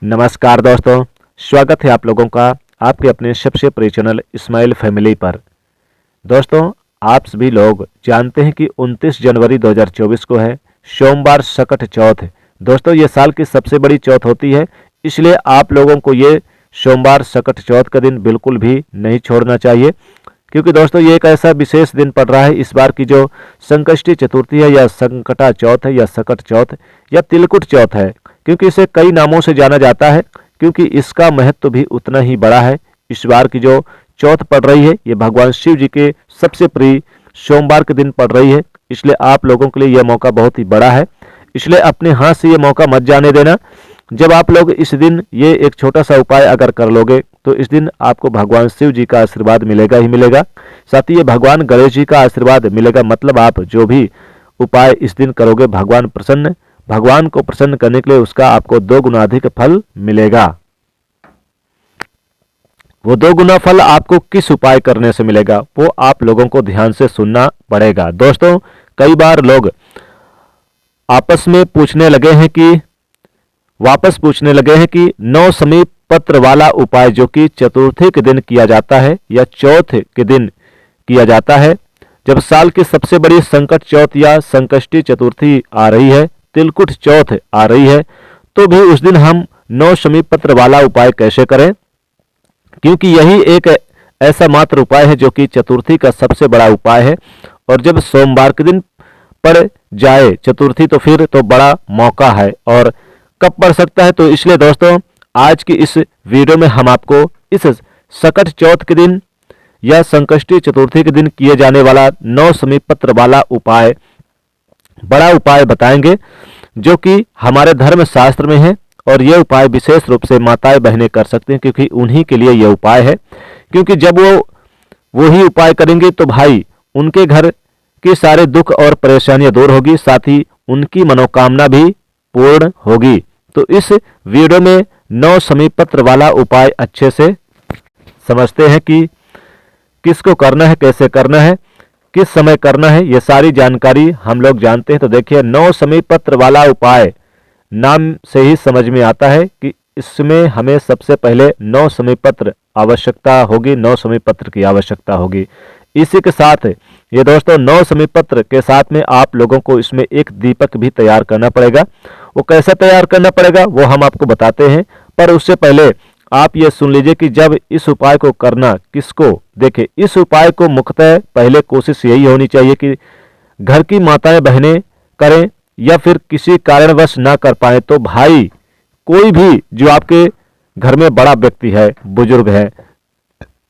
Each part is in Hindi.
नमस्कार दोस्तों, स्वागत है आप लोगों का आपके अपने सबसे प्रिय चैनल इस्माइल फैमिली पर। दोस्तों, आप सभी लोग जानते हैं कि 29 जनवरी 2024 को है सोमवार सकट चौथ। दोस्तों, ये साल की सबसे बड़ी चौथ होती है, इसलिए आप लोगों को ये सोमवार सकट चौथ का दिन बिल्कुल भी नहीं छोड़ना चाहिए, क्योंकि दोस्तों ये एक ऐसा विशेष दिन पड़ रहा है। इस बार की जो संकष्टी चतुर्थी है या संकटा चौथ है या सकट चौथ या तिलकुट चौथ है, क्योंकि इसे कई नामों से जाना जाता है, क्योंकि इसका महत्व भी उतना ही बड़ा है। इस बार की जो चौथ पड़ रही है ये भगवान शिव जी के सबसे प्रिय सोमवार के दिन पड़ रही है, इसलिए आप लोगों के लिए यह मौका बहुत ही बड़ा है। इसलिए अपने हाथ से ये मौका मत जाने देना। जब आप लोग इस दिन ये एक छोटा सा उपाय अगर कर लोगे तो इस दिन आपको भगवान शिव जी का आशीर्वाद मिलेगा ही मिलेगा, साथ ही ये भगवान गणेश जी का आशीर्वाद मिलेगा। मतलब आप जो भी उपाय इस दिन करोगे भगवान को प्रसन्न करने के लिए उसका आपको 2 गुना अधिक फल मिलेगा। वो 2 गुना फल आपको किस उपाय करने से मिलेगा वो आप लोगों को ध्यान से सुनना पड़ेगा। दोस्तों, कई बार लोग आपस में वापस पूछने लगे हैं कि 9 समीप पत्र वाला उपाय जो कि चतुर्थी के दिन किया जाता है या चौथ के दिन किया जाता है, जब साल की सबसे बड़ी संकट चौथ या संकष्टी चतुर्थी आ रही है, तिलकुट चौथ आ रही है, तो भी उस दिन हम 9 समीप पत्र वाला उपाय कैसे करें, क्योंकि यही एक ऐसा मात्र उपाय है जो कि चतुर्थी का सबसे बड़ा उपाय है। और जब सोमवार के दिन पड़ जाए चतुर्थी तो फिर तो बड़ा मौका है, और कब पड़ सकता है। तो इसलिए दोस्तों, आज की इस वीडियो में हम आपको इस सकट चौथ के दिन या संकष्टी चतुर्थी के दिन किए जाने वाला 9 समीप पत्र वाला उपाय, बड़ा उपाय बताएंगे, जो कि हमारे धर्म शास्त्र में है। और यह उपाय विशेष रूप से माताएं बहनें कर सकते हैं, क्योंकि उन्हीं के लिए यह उपाय है। क्योंकि जब वो ही उपाय करेंगे तो भाई उनके घर के सारे दुख और परेशानियां दूर होगी, साथ ही उनकी मनोकामना भी पूर्ण होगी। तो इस वीडियो में 9 समीप पत्र वाला उपाय अच्छे से समझते हैं कि किसको करना है, कैसे करना है, किस समय करना है, ये सारी जानकारी हम लोग जानते हैं। तो देखिए, 9 समीप पत्र वाला उपाय नाम से ही समझ में आता है कि इसमें हमें सबसे पहले 9 समीप पत्र आवश्यकता होगी, 9 समीप पत्र की आवश्यकता होगी। इसी के साथ ये दोस्तों 9 समीप पत्र के साथ में आप लोगों को इसमें एक दीपक भी तैयार करना पड़ेगा। वो कैसे तैयार करना पड़ेगा वो हम आपको बताते हैं, पर उससे पहले आप ये सुन लीजिए कि जब इस उपाय को करना किसको, देखिए इस उपाय को मुख्यतः पहले कोशिश यही होनी चाहिए कि घर की माताएं बहनें करें, या फिर किसी कारणवश ना कर पाए तो भाई कोई भी जो आपके घर में बड़ा व्यक्ति है, बुजुर्ग है,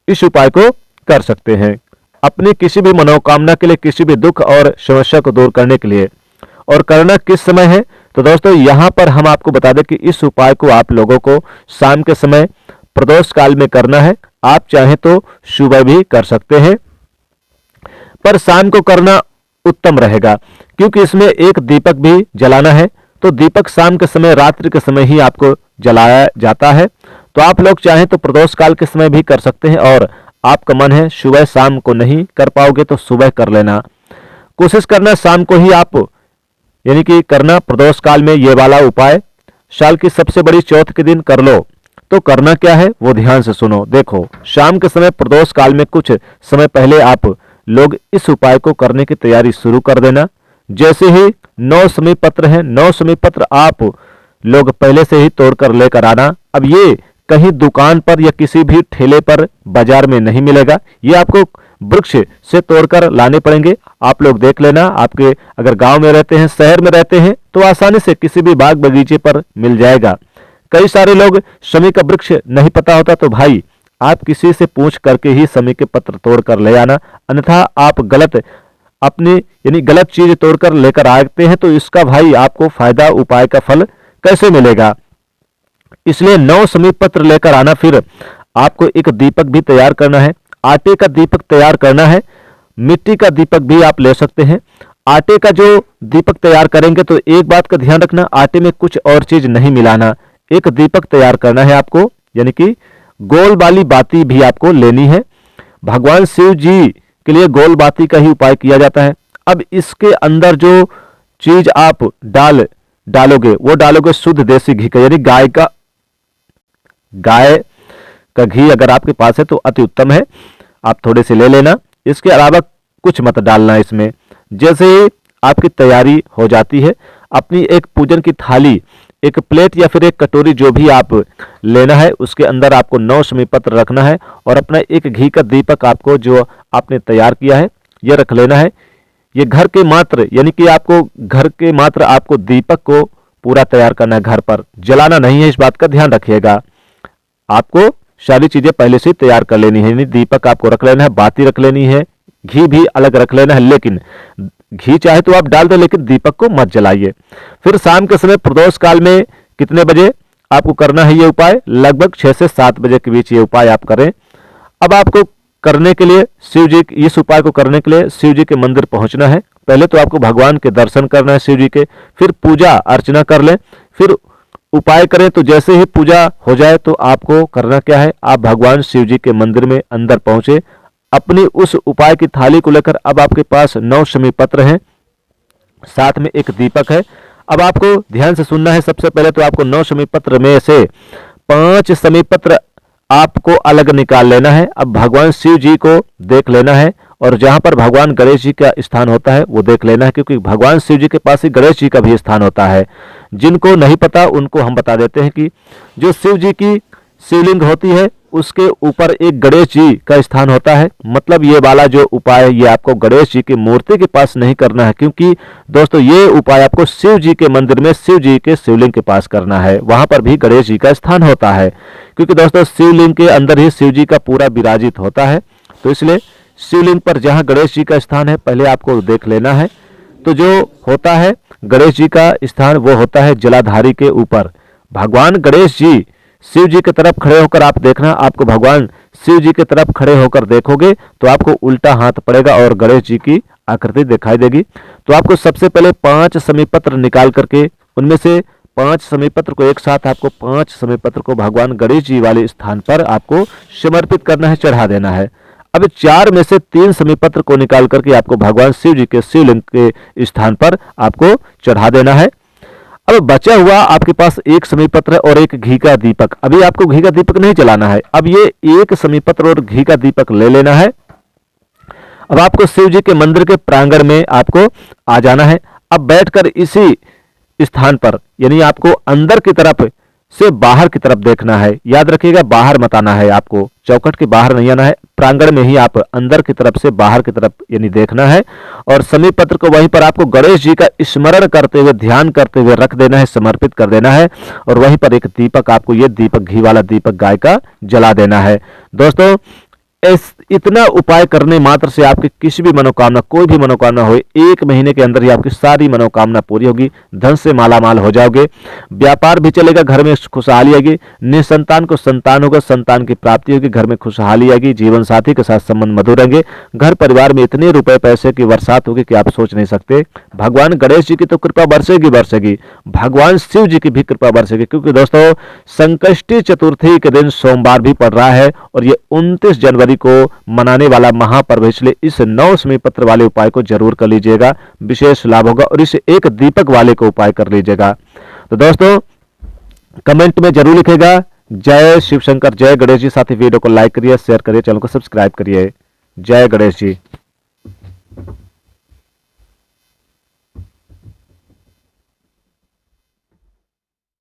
इस उपाय को कर सकते हैं अपनी किसी भी मनोकामना के लिए, किसी भी दुख और समस्या को दूर करने के लिए। और करना किस समय है, तो दोस्तों यहां पर हम आपको बता दें कि इस उपाय को आप लोगों को शाम के समय प्रदोष काल में करना है। आप चाहें तो सुबह भी कर सकते हैं, पर शाम को करना उत्तम रहेगा, क्योंकि इसमें एक दीपक भी जलाना है। तो दीपक शाम के समय, रात्रि के समय ही आपको जलाया जाता है। तो आप लोग चाहें तो प्रदोष काल के समय भी कर सकते हैं, और आपका मन है सुबह शाम को नहीं कर पाओगे तो सुबह कर लेना। कोशिश करना शाम को ही आप यानी कि करना प्रदोष काल में ये वाला उपाय। साल की सबसे बड़ी चौथ के दिन कर लो। तो करना क्या है वो ध्यान से सुनो। देखो, शाम के समय प्रदोष काल में कुछ समय पहले आप लोग इस उपाय को करने की तैयारी शुरू कर देना। जैसे ही 9 समीप पत्र है, 9 समीप पत्र आप लोग पहले से ही तोड़कर लेकर आना। अब ये कहीं दुकान पर या किसी भी ठेले पर बाजार में नहीं मिलेगा, ये आपको वृक्ष से तोड़कर लाने पड़ेंगे। आप लोग देख लेना, आपके अगर गांव में रहते हैं, शहर में रहते हैं तो आसानी से किसी भी बाग बगीचे पर मिल जाएगा। कई सारे लोग शमी का वृक्ष नहीं पता होता, तो भाई आप किसी से पूछ करके ही शमी के पत्र तोड़कर ले आना, अन्यथा आप गलत चीज तोड़कर लेकर आते हैं तो इसका भाई आपको फायदा, उपाय का फल कैसे मिलेगा। इसलिए 9 समीप पत्र लेकर आना। फिर आपको एक दीपक भी तैयार करना है, आटे का दीपक तैयार करना है, मिट्टी का दीपक भी आप ले सकते हैं। आटे का जो दीपक तैयार करेंगे तो एक बात का ध्यान रखना, आटे में कुछ और चीज नहीं मिलाना। एक दीपक तैयार करना है आपको, यानी कि गोल वाली बाती भी आपको लेनी है। भगवान शिव जी के लिए गोल बाती का ही उपाय किया जाता है। अब इसके अंदर जो चीज आप डालोगे वो डालोगे शुद्ध देसी घी का, यानी गाय का गाय का घी अगर आपके पास है तो अति उत्तम है, आप थोड़े से ले लेना। इसके अलावा कुछ मत डालना इसमें। जैसे ही आपकी तैयारी हो जाती है, अपनी एक पूजन की थाली, एक प्लेट या फिर एक कटोरी जो भी आप लेना है, उसके अंदर आपको 9 शमी पत्र रखना है और अपना एक घी का दीपक आपको जो आपने तैयार किया है यह रख लेना है। ये घर के मात्र यानी कि आपको घर के मात्र आपको दीपक को पूरा तैयार करना है, घर पर जलाना नहीं है, इस बात का ध्यान रखिएगा। आपको सारी चीजें पहले से तैयार कर लेनी है, यानी दीपक आपको रख लेना है, बाती रख लेनी है, घी भी अलग रख लेना है, लेकिन घी चाहे तो आप डाल दो लेकिन दीपक को मत जलाइए। फिर शाम के समय प्रदोष काल में कितने बजे आपको करना है ये उपाय? लगभग 6 से 7 बजे के बीच ये उपाय आप करें। अब आपको करने के लिए शिव जी, इस उपाय को करने के लिए शिव जी के मंदिर पहुंचना है। पहले तो आपको भगवान के दर्शन करना है शिव जी के, फिर पूजा अर्चना कर लें, फिर उपाय करें। तो जैसे ही पूजा हो जाए तो आपको करना क्या है, आप भगवान शिव जी के मंदिर में अंदर पहुंचे, अपनी उस उपाय की थाली को लेकर। अब आपके पास 9 शमी पत्र हैं, साथ में एक दीपक है। अब आपको ध्यान से सुनना है। सबसे पहले तो आपको 9 शमी पत्र में से 5 शमी पत्र आपको अलग निकाल लेना है। अब भगवान शिव जी को देख लेना है और जहां पर भगवान गणेश जी का स्थान होता है वो देख लेना है, क्योंकि भगवान शिव जी के पास ही गणेश जी का भी स्थान होता है। जिनको नहीं पता उनको हम बता देते हैं कि जो शिव जी की शिवलिंग होती है उसके ऊपर एक गणेश जी का स्थान होता है। मतलब ये वाला जो उपाय है ये आपको गणेश जी की मूर्ति के पास नहीं करना है, क्योंकि दोस्तों ये उपाय आपको शिव जी के मंदिर में शिव जी के शिवलिंग के पास करना है, वहां पर भी गणेश जी का स्थान होता है। क्योंकि दोस्तों शिवलिंग के अंदर ही शिव जी का पूरा विराजित होता है, तो इसलिए शिवलिंग पर जहां गणेश जी का स्थान है पहले आपको देख लेना है। तो जो होता है गणेश जी का स्थान वो होता है जलाधारी के ऊपर। भगवान गणेश जी शिव जी की तरफ खड़े होकर आप देखना, आपको भगवान शिव जी की तरफ खड़े होकर देखोगे तो आपको उल्टा हाथ पड़ेगा और गणेश जी की आकृति दिखाई देगी। तो आपको सबसे पहले 5 शमी पत्र निकाल करके उनमें से 5 शमी पत्र को एक साथ आपको 5 शमी पत्र को भगवान गणेश जी वाले स्थान पर आपको समर्पित करना है, चढ़ा देना है। अब 4 में से 3 शमी पत्र को निकाल करके आपको भगवान शिव जी के शिवलिंग के स्थान पर आपको चढ़ा देना है। अब बचा हुआ आपके पास एक शमी पत्र और एक घी का दीपक। अभी आपको घी का दीपक नहीं जलाना है, अब ये एक शमी पत्र और घी का दीपक ले लेना है। अब आपको शिव जी के मंदिर के प्रांगण में आपको आ जाना है। अब बैठकर इसी स्थान पर, यानी आपको अंदर की तरफ से बाहर की तरफ देखना है। याद रखिएगा बाहर मत आना है, आपको चौखट के बाहर नहीं आना है, प्रांगण में ही आप अंदर की तरफ से बाहर की तरफ यानी देखना है। और शमी पत्र को वहीं पर आपको गणेश जी का स्मरण करते हुए, ध्यान करते हुए रख देना है, समर्पित कर देना है। और वहीं पर एक दीपक, आपको ये दीपक घी वाला दीपक गाय का जला देना है। दोस्तों इतना उपाय करने मात्र से आपकी किसी भी मनोकामना, कोई भी मनोकामना हो, 1 महीने के अंदर ही आपकी सारी मनोकामना पूरी होगी। धन से मालामाल हो जाओगे, व्यापार भी चलेगा, घर में खुशहाली आएगी, निसंतान को संतान होगा, संतान की प्राप्ति होगी, घर में खुशहाली आएगी, जीवन साथी के साथ संबंध मधुर रहेंगे, घर परिवार में इतने रुपए पैसे की बरसात होगी कि आप सोच नहीं सकते। भगवान गणेश जी की तो कृपा बरसेगी बरसेगी, भगवान शिव जी की भी कृपा बरसेगी। क्योंकि दोस्तों संकष्टी चतुर्थी के दिन सोमवार भी पड़ रहा है और ये 29 जनवरी को मनाने वाला महापर्व, इसलिए इस 9 शमी पत्र वाले उपाय को जरूर कर लीजिएगा, विशेष लाभ होगा। और इस एक दीपक वाले को उपाय कर लीजिएगा। तो दोस्तों कमेंट में जरूर लिखेगा जय शिव शंकर, जय गणेश जी। साथ ही वीडियो को लाइक करिए, शेयर करिए, चैनल को सब्सक्राइब करिए। जय गणेश जी।